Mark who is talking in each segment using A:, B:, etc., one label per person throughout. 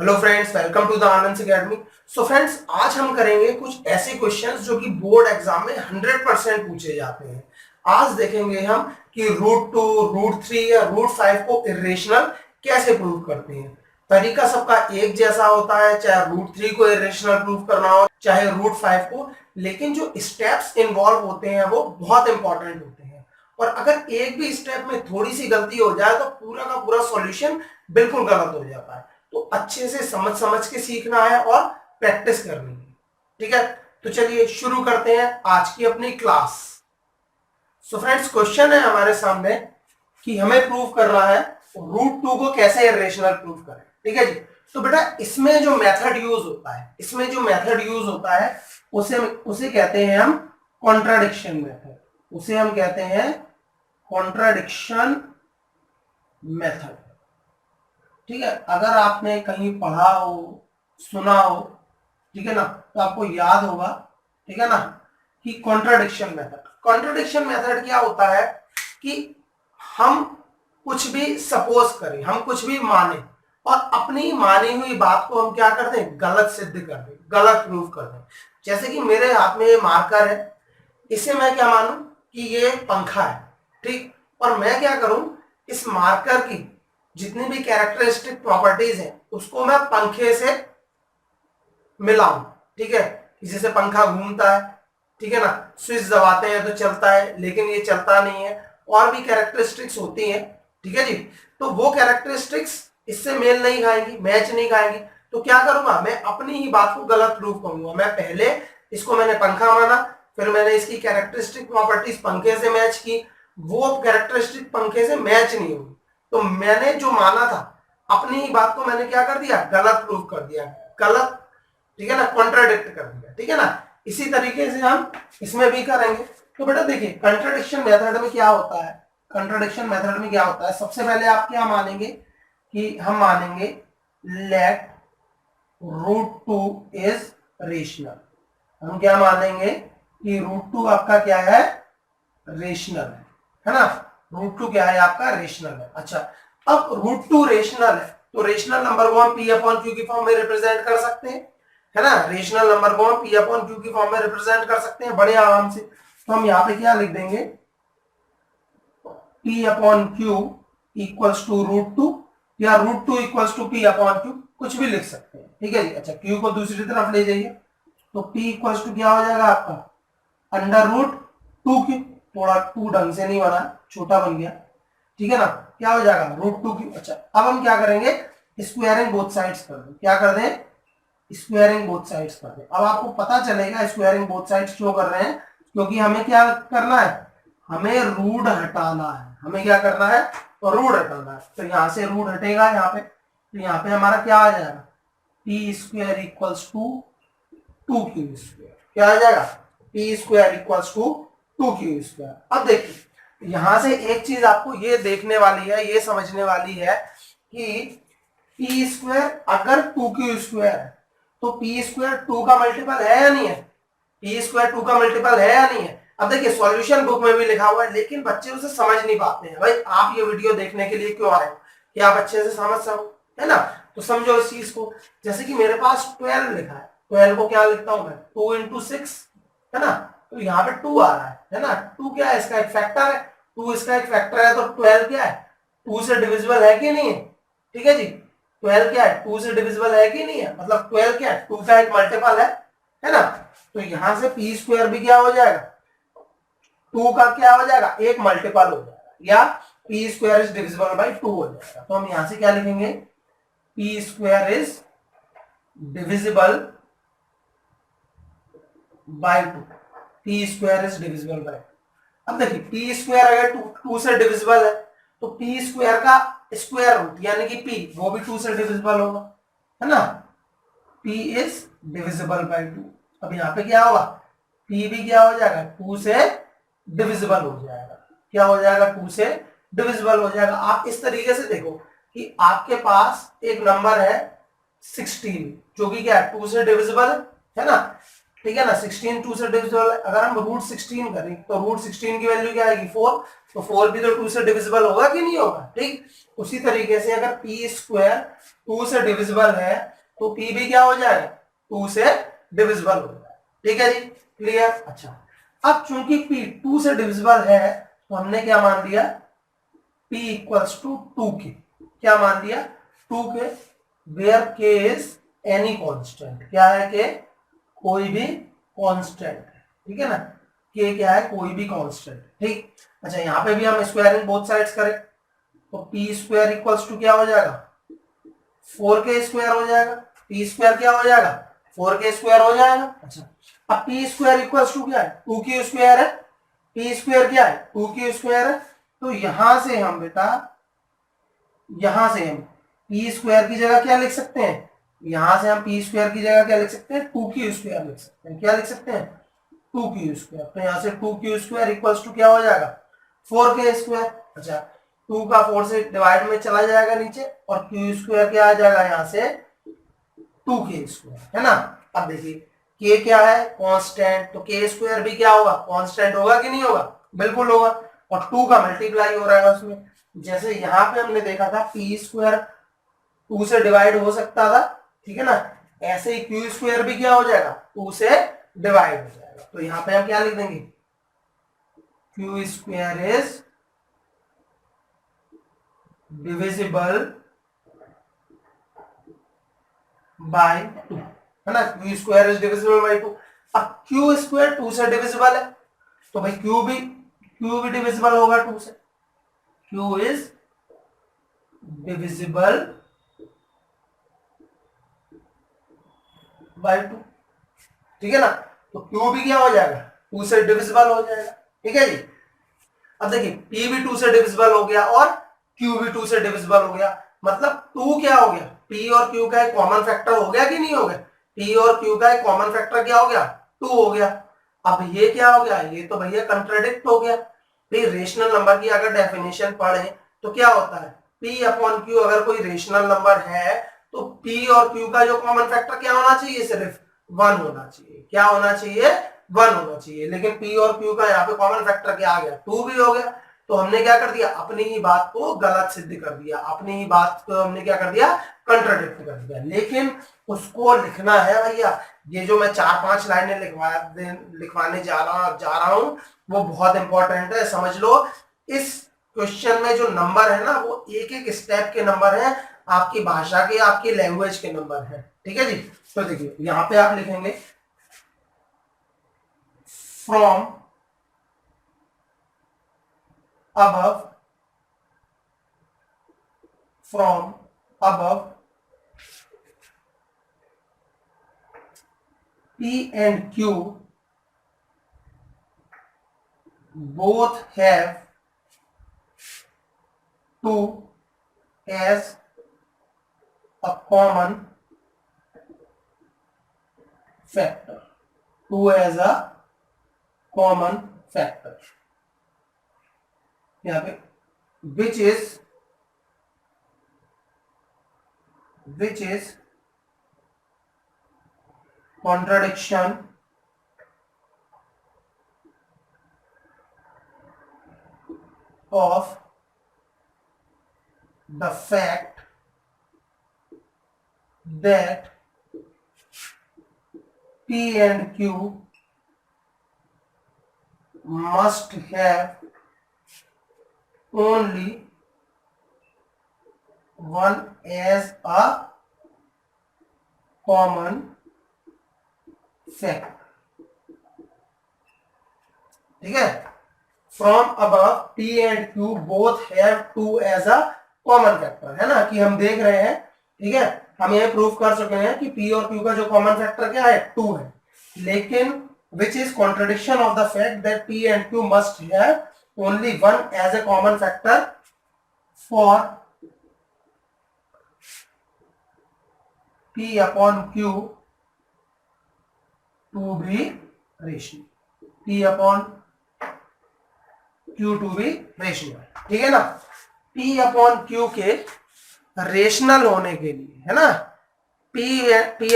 A: Hello friends, welcome to the Anand academy. So friends, आज हम करेंगे कुछ ऐसे क्वेश्चंस जो कि बोर्ड एग्जाम में 100% पूछे जाते हैं। आज देखेंगे हम कि रूट 2, रूट 3 या रूट 5 को इरेशनल कैसे प्रूव करते हैं। तरीका सबका एक जैसा होता है, चाहे रूट 3 को इरेशनल प्रूव करना हो चाहे रूट 5 को, लेकिन जो स्टेप्स इन्वॉल्व होते हैं वो बहुत इंपॉर्टेंट होते हैं। और अगर एक भी स्टेप में थोड़ी सी गलती हो जाए तो पूरा का पूरा सॉल्यूशन बिल्कुल गलत हो जाता है। तो अच्छे से समझ समझ के सीखना है और प्रैक्टिस करनी है। ठीक है, तो चलिए शुरू करते हैं आज की अपनी क्लास। सो फ्रेंड्स, क्वेश्चन है हमारे सामने कि हमें प्रूव करना है रूट 2 को कैसे इरेशनल प्रूव करें। ठीक है जी। तो बेटा, इसमें जो मेथड यूज होता है उसे कहते हैं हम कॉन्ट्राडिक्शन मेथड। उसे हम कहते हैं कॉन्ट्राडिक्शन मेथड। ठीक है, अगर आपने कहीं पढ़ा हो, सुना हो, ठीक है ना, तो आपको याद होगा, ठीक है ना, कि कॉन्ट्राडिक्शन मेथड क्या होता है कि हम कुछ भी सपोज करें, हम कुछ भी माने और अपनी मानी हुई बात को हम क्या कर दें, गलत सिद्ध कर दें, गलत प्रूव कर दें। जैसे कि मेरे हाथ में ये मार्कर है, इसे मैं क्या मानूं कि ये पंखा है, ठीक, और मैं क्या करूं, इस मार्कर की जितनी भी कैरेक्टरिस्टिक प्रॉपर्टीज हैं उसको मैं पंखे से मिलाऊं। ठीक है, जैसे पंखा घूमता है, ठीक है ना, स्विच दबाते हैं तो चलता है, लेकिन ये चलता नहीं है। और भी कैरेक्टरिस्टिक्स होती हैं, ठीक है जी। तो वो कैरेक्टरिस्टिक्स इससे मेल नहीं खाएंगी, मैच नहीं खाएंगी, तो क्या करूंगा, मैं अपनी ही बात को गलत प्रूव करूंगा। मैं पहले इसको मैंने पंखा माना, फिर मैंने इसकी कैरेक्टरिस्टिक प्रॉपर्टीज पंखे से मैच की, वो कैरेक्टरिस्टिक पंखे से मैच नहीं हुई, तो मैंने जो माना था अपनी ही बात को मैंने क्या कर दिया, गलत प्रूव कर दिया, गलत, ठीक है ना, कॉन्ट्राडिक्ट कर दिया। ठीक है ना, इसी तरीके से हम इसमें भी करेंगे। तो बेटा देखिए, कंट्राडिक्शन मेथड में क्या होता है, सबसे पहले आप क्या मानेंगे कि हम मानेंगे लेट रूट 2 इज रेशनल। हम क्या मानेंगे कि रूट 2 आपका क्या है, रेशनल है ना, रूट 2 क्या है आपका, रेशनल है। अच्छा, अब रूट 2 रेशनल है तो रेशनल नंबर को हम पी अपॉन क्यू की फॉर्म में रिप्रेजेंट कर सकते हैं, है ना। रेशनल नंबर को हम पी अपॉन क्यू की फॉर्म में रिप्रेजेंट कर सकते हैं बड़े आराम से। तो हम यहाँ पे क्या लिख देंगे, P upon Q equals to root 2 या root 2 equals to P upon Q, कुछ भी लिख सकते हैं। ठीक है जी। अच्छा, क्यू को दूसरी तरफ ले जाइए तो पी इक्वल्स टू क्या हो जाएगा आपका, अंडर रूट 2 क्यू। थोड़ा 2 ढंग से नहीं बना, छोटा बन गया, ठीक है ना, क्या हो जाएगा रूट 2 क्यू। अच्छा, अब हम क्या करेंगे, स्क्वायरिंग बोथ साइड्स कर दें। क्या कर दें, स्क्वायरिंग बोथ साइड्स कर दें। अब आपको पता चलेगा स्क्वायरिंग बोथ साइड्स क्यों कर रहे हैं, क्योंकि हमें क्या करना है, हमें रूट हटाना है। हमें क्या करना है, रूट हटाना है। तो यहां से रूट हटेगा यहाँ पे, तो यहाँ पे हमारा क्या आ जाएगा, P square equals to 2 Q square. क्या आ जाएगा, P square equals to 2 Q square. अब देखिए, यहां से एक चीज आपको ये देखने वाली है, ये समझने वाली है कि पी स्क्वायर अगर 2 क्यू स्क्वायर है तो पी स्क्वायर 2 का मल्टीपल है या नहीं है, पी स्क्वायर 2 का मल्टीपल है या नहीं है। अब देखिए, सॉल्यूशन बुक में भी लिखा हुआ है, लेकिन बच्चे उसे समझ नहीं पाते हैं। भाई, आप ये वीडियो देखने के लिए क्यों आए, कि आप अच्छे से समझ सको, है ना। तो समझो इस चीज को। जैसे कि मेरे पास 12 लिखा है, 12 को क्या लिखता हूं मैं, 2 इंटू 6, है ना। तो यहाँ पे 2 आ रहा है ना। 2 क्या है, इसका एक फैक्टर है, 2 इसका एक फैक्टर है, तो 12 क्या है, 2 से डिविजिबल है कि नहीं है। ठीक है जी, 12 क्या है, 2 से डिविजिबल है कि नहीं है, मतलब 12 क्या है, 2 का एक मल्टीपल है ना। तो यहां से पी स्क्वायर भी क्या हो जाएगा, 2 का क्या हो जाएगा, एक मल्टीपल हो जाएगा, या P square is divisible by 2 हो जाएगा। तो हम यहां से क्या लिखेंगे, P square is divisible by 2, P square is divisible by. अब देखिए, पी स्क्वायर अगर 2 से डिविजिबल है तो पी स्क्वायर का स्क्वायर रूट यानी कि पी, वो भी 2 से डिविजिबल होगा, है ना। p is divisible by 2। अब यहाँ पे क्या होगा, p भी क्या हो जाएगा, 2 से डिविजिबल हो जाएगा। क्या हो जाएगा, 2 से डिविजिबल हो जाएगा। आप इस तरीके से देखो कि आपके पास एक नंबर है 16, जो कि क्या है, 2 से डिविजिबल है ना। ठीक है ना, 16 2 से डिविजिबल है। अगर हम रूट 16 करें तो रूट 16 की वैल्यू क्या आएगी, 4, तो 4 भी तो 2 से डिविजिबल होगा कि नहीं होगा। ठीक, उसी तरीके से अगर पी स्क्वायर 2 से डिविजिबल है तो p भी क्या हो जाएगा 2 से डिविजिबल हो जाएगा। ठीक है जी, क्लियर। अच्छा, अब चूंकि p 2 से डिविजिबल है तो हमने क्या मान लिया p इक्वल्स टू 2 के, क्या मान लिया 2 के, where k is any constant, क्या है k कोई भी कांस्टेंट, ठीक है ना, k क्या है कोई भी कांस्टेंट। ठीक, अच्छा यहाँ पे भी हम स्क्वायरिंग बोथ साइड्स करें तो p स्क्वायर इक्वल्स टू क्या हो जाएगा 4k स्क्वायर हो जाएगा, p स्क्वायर क्या हो जाएगा 4k स्क्वायर हो जाएगा। अच्छा, अब p स्क्वायर इक्वल्स टू क्या है 2q स्क्वायर है, p स्क्वायर क्या है 2q स्क्वायर है, तो यहां से हम बेटा यहां से हम p स्क्वायर की जगह क्या लिख सकते हैं, यहां से हम p स्क्वायर की जगह क्या लिख सकते हैं 2q स्क्वायर लिख सकते हैं, क्या लिख सकते हैं 2q स्क्वायर, तो यहां से 2q स्क्वायर इक्वल्स टू क्या हो जाएगा 4k स्क्वायर। अच्छा, 2 का 4 से डिवाइड में चला जाएगा नीचे और q स्क्वायर क्या आ जाएगा यहाँ से 2k स्क्वायर, है ना। अब देखिए k क्या है कांस्टेंट, तो k स्क्वायर भी क्या होगा कांस्टेंट होगा कि नहीं होगा, बिल्कुल होगा, और 2 का मल्टीप्लाई हो रहा है उसमें, जैसे यहाँ पे हमने देखा था p स्क्वायर 2 से डिवाइड हो सकता था, ठीक है ना, ऐसे ही q स्क्वायर भी क्या हो जाएगा 2 से डिवाइड हो जाएगा, तो यहाँ पे हम क्या लिख देंगे q square is divisible by 2, है ना, q square is divisible by 2। अब q स्क्वायर 2 से डिविजिबल है तो भाई q भी डिविजिबल होगा 2 से, q इज डिविजिबल बाय 2, ठीक है ना, तो q भी क्या हो जाएगा 2 से डिविजिबल हो जाएगा। ठीक है जी, अब देखिए p भी 2 से डिविजिबल हो गया और q भी 2 से डिविजिबल हो गया, मतलब 2 क्या हो गया p और q का एक कॉमन फैक्टर हो गया कि नहीं हो गया, p और q का एक कॉमन फैक्टर क्या हो गया 2 हो गया। अब ये क्या हो गया, ये तो भैया कंट्राडिक्ट हो गया। भाई रेशनल नंबर की अगर डेफिनेशन पढ़े तो क्या होता है p अपॉन q, अगर कोई रेशनल नंबर है तो p और q का जो कॉमन फैक्टर क्या होना चाहिए सिर्फ 1 होना चाहिए, क्या होना चाहिए 1 होना चाहिए, लेकिन p और q का यहाँ पे कॉमन फैक्टर क्या आ गया 2 भी हो गया, तो हमने क्या कर दिया अपनी ही बात को गलत सिद्ध कर दिया, अपनी ही बात को हमने क्या कर दिया कंट्राडिक्ट कर दिया। लेकिन उसको लिखना है भैया, ये जो मैं 4-5 लाइनें लिखवाने जा रहा हूं वो बहुत इंपॉर्टेंट है, समझ लो। इस क्वेश्चन में जो नंबर है ना वो एक एक स्टेप के नंबर है, आपकी भाषा के आपकी लैंग्वेज के नंबर है। ठीक है जी, तो देखिए यहां पे आप लिखेंगे from above, from above, P and Q both have 2 as a common factor, 2 as a common factor, यहाँ पे which is contradiction of the fact that P and Q must have only one as a common factor। ठीक है, from above P and Q both have 2 as a common factor, है ना, कि हम देख रहे हैं, ठीक है, हम ये प्रूफ कर चुके हैं कि P और Q का जो कॉमन फैक्टर क्या है 2 है, लेकिन which is contradiction of the fact that P and Q must have only one as a common factor for P upon Q to be rational, P upon Q to be rational, ठीक है ना। P upon Q के rational होने के लिए, है ना, P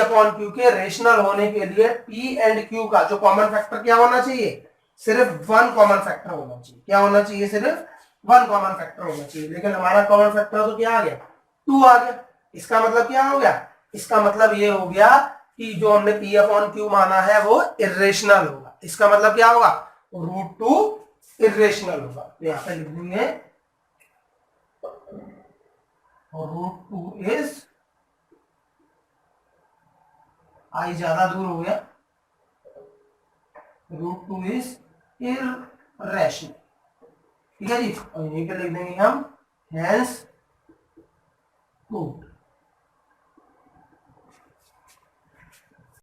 A: upon Q के रेशनल होने के लिए P एंड Q का जो कॉमन फैक्टर क्या होना चाहिए सिर्फ 1 कॉमन फैक्टर होना चाहिए, क्या होना चाहिए सिर्फ 1 कॉमन फैक्टर होना चाहिए, लेकिन हमारा कॉमन फैक्टर तो क्या आ गया 2 आ गया, इसका मतलब क्या हो गया इसका मतलब ये हो गया कि जो हमने पी अपॉन क्यू माना है वो इरेशनल होगा। इसका मतलब क्या होगा, √2 इरेशनल होगा। तो यहां पे लिख देंगे √2 इज, आई ज्यादा दूर हो गया, √2 इज इरेशनल। ठीक है जी, और यहीं पे लिख देंगे हम हैंस प्रूव्ड।